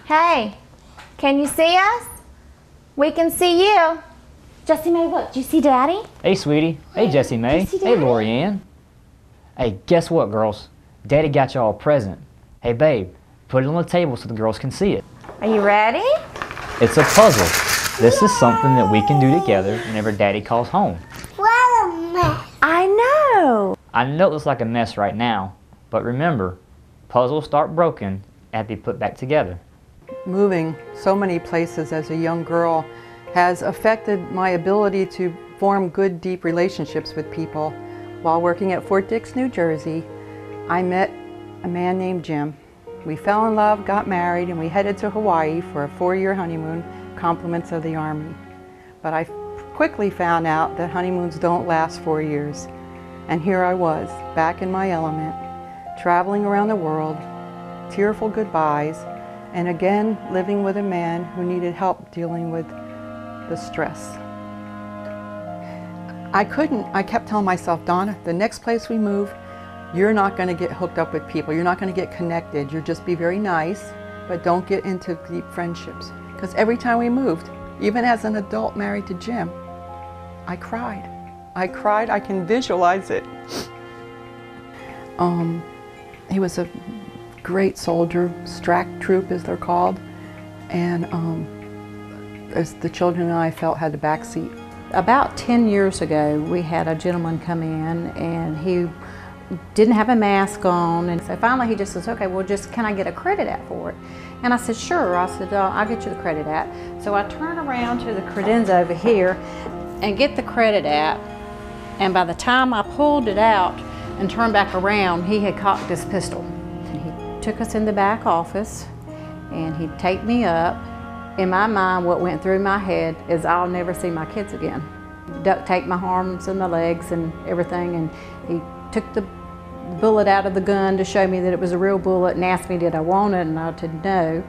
Hey, can you see us? We can see you. Jessie Mae, look, do you see Daddy? Hey, sweetie. Hey, Jessie Mae. Hey, Lorianne. Hey, guess what, girls? Daddy got y'all a present. Hey, babe, put it on the table so the girls can see it. Are you ready? It's a puzzle. This is something that we can do together whenever Daddy calls home. I know. I know it looks like a mess right now, but remember, puzzles start broken and be put back together. Moving so many places as a young girl has affected my ability to form good, deep relationships with people. While working at Fort Dix, New Jersey, I met a man named Jim. We fell in love, got married, and we headed to Hawaii for a 4-year honeymoon, compliments of the Army. But I quickly found out that honeymoons don't last 4 years. And here I was, back in my element, traveling around the world, tearful goodbyes, and again living with a man who needed help dealing with the stress. I kept telling myself, Donna, the next place we move, you're not going to get hooked up with people. You're not going to get connected. You'll just be very nice, but don't get into deep friendships. Because every time we moved, even as an adult married to Jim, I cried. I cried. I can visualize it. He was a great soldier, STRAC troop as they're called, and as the children and I felt had the back seat. About 10 years ago, we had a gentleman come in and he didn't have a mask on, and so finally he just says, okay, well, just can I get a credit app for it? And I said, sure. I said, I'll get you the credit app. So I turn around to the credenza over here and get the credit app, and by the time I pulled it out and turned back around, he had cocked his pistol. He took us in the back office and he taped me up. In my mind, what went through my head is I'll never see my kids again. Duct taped my arms and my legs and everything, and he took the bullet out of the gun to show me that it was a real bullet and asked me did I want it, and I said no.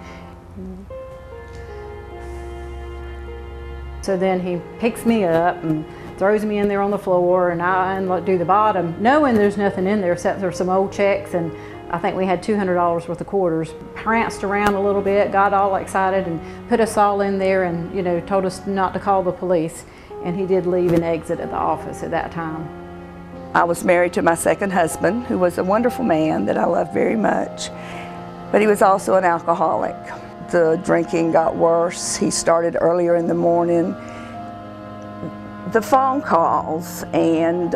So then he picks me up and throws me in there on the floor, and I undo the bottom, knowing there's nothing in there except there's some old checks, and I think we had $200 worth of quarters. Pranced around a little bit, got all excited and put us all in there and, you know, told us not to call the police. And he did leave and exit at the office at that time. I was married to my second husband, who was a wonderful man that I loved very much, but he was also an alcoholic. The drinking got worse. He started earlier in the morning. The phone calls and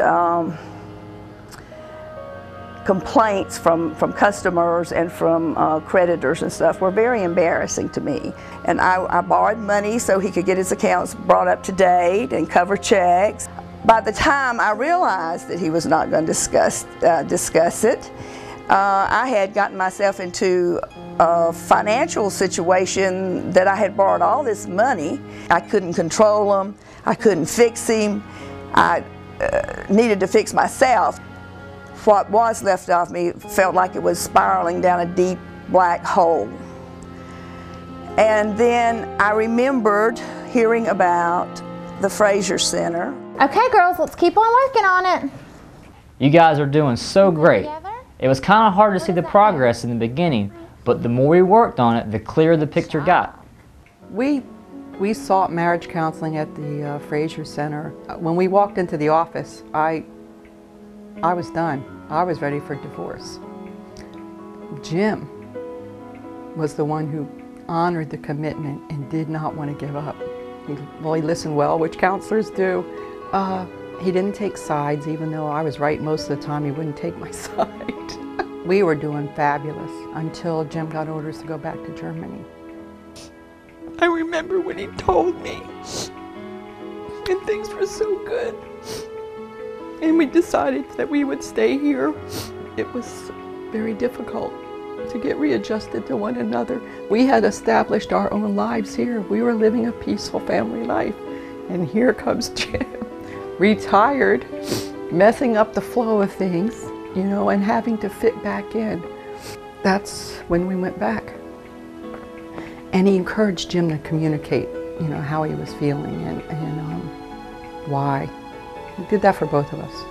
complaints from customers and from creditors and stuff were very embarrassing to me. And I borrowed money so he could get his accounts brought up to date and cover checks. By the time I realized that he was not going to discuss it, I had gotten myself into a financial situation that I had borrowed all this money. I couldn't control him. I couldn't fix him. I needed to fix myself. What was left of me felt like it was spiraling down a deep black hole. And then I remembered hearing about the Fraser Center. Okay, girls, let's keep on working on it. You guys are doing so great. It was kind of hard to see the progress in the beginning, but the more we worked on it, the clearer the picture got. We sought marriage counseling at the Fraser Center. When we walked into the office, I was done. I was ready for divorce. Jim was the one who honored the commitment and did not want to give up. He listened well, which counselors do. He didn't take sides, even though I was right most of the time. He wouldn't take my side. We were doing fabulous until Jim got orders to go back to Germany. I remember when he told me, and things were so good. And we decided that we would stay here. It was very difficult to get readjusted to one another. We had established our own lives here. We were living a peaceful family life. And here comes Jim, retired, messing up the flow of things, you know, and having to fit back in. That's when we went back. And he encouraged Jim to communicate, you know, how he was feeling and why. He did that for both of us.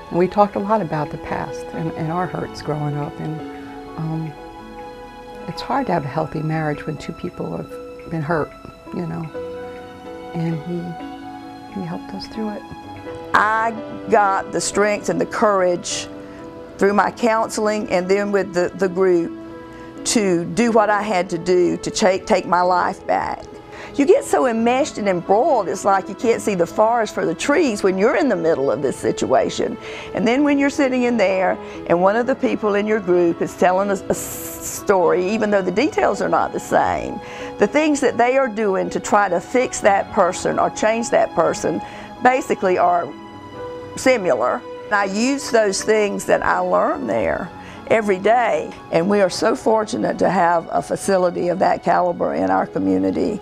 And we talked a lot about the past and our hurts growing up. And It's hard to have a healthy marriage when two people have been hurt, you know, and he helped us through it. I got the strength and the courage through my counseling and then with the group to do what I had to do to take my life back. You get so enmeshed and embroiled, it's like you can't see the forest for the trees when you're in the middle of this situation. And then when you're sitting in there and one of the people in your group is telling us a story, even though the details are not the same, the things that they are doing to try to fix that person or change that person basically are similar. I use those things that I learned there every day, and we are so fortunate to have a facility of that caliber in our community.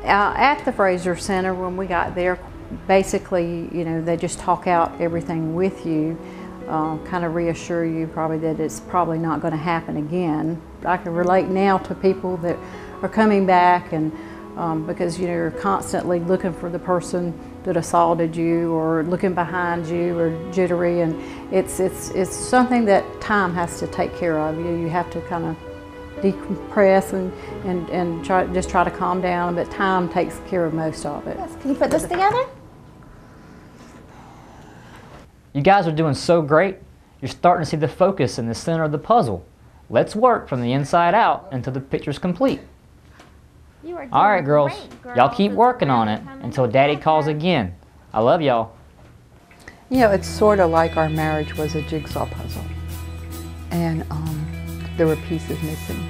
At the Fraser Center, when we got there, basically, you know, they just talk out everything with you, kind of reassure you probably that it's probably not going to happen again. I can relate now to people that are coming back, and because, you know, you're constantly looking for the person that assaulted you or looking behind you or jittery, and it's something that time has to take care of. You have to kind of decompress and try to calm down, but time takes care of most of it. Can you put this together? You guys are doing so great. You're starting to see the focus in the center of the puzzle. Let's work from the inside out until the picture's complete. You are doing All right, girls. great, Y'all keep working on it until Daddy calls again. I love y'all. You know, it's sort of like our marriage was a jigsaw puzzle, and there were pieces missing.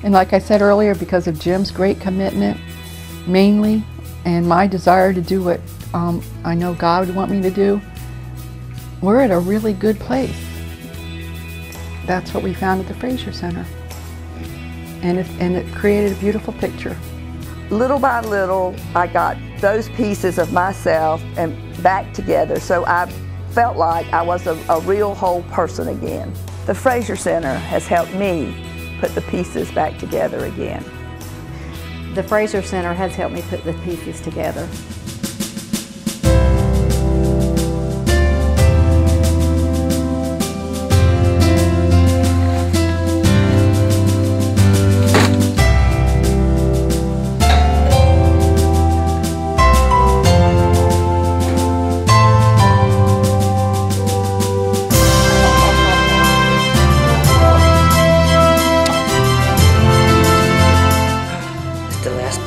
And like I said earlier, because of Jim's great commitment, mainly, and my desire to do what I know God would want me to do, we're at a really good place. That's what we found at the Fraser Center. And it created a beautiful picture. Little by little, I got those pieces of myself and back together, so I felt like I was a real whole person again. The Fraser Center has helped me put the pieces back together again. The Fraser Center has helped me put the pieces together.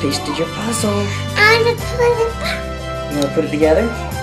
Piece to your puzzle. I'm gonna put it back. You want to put it together?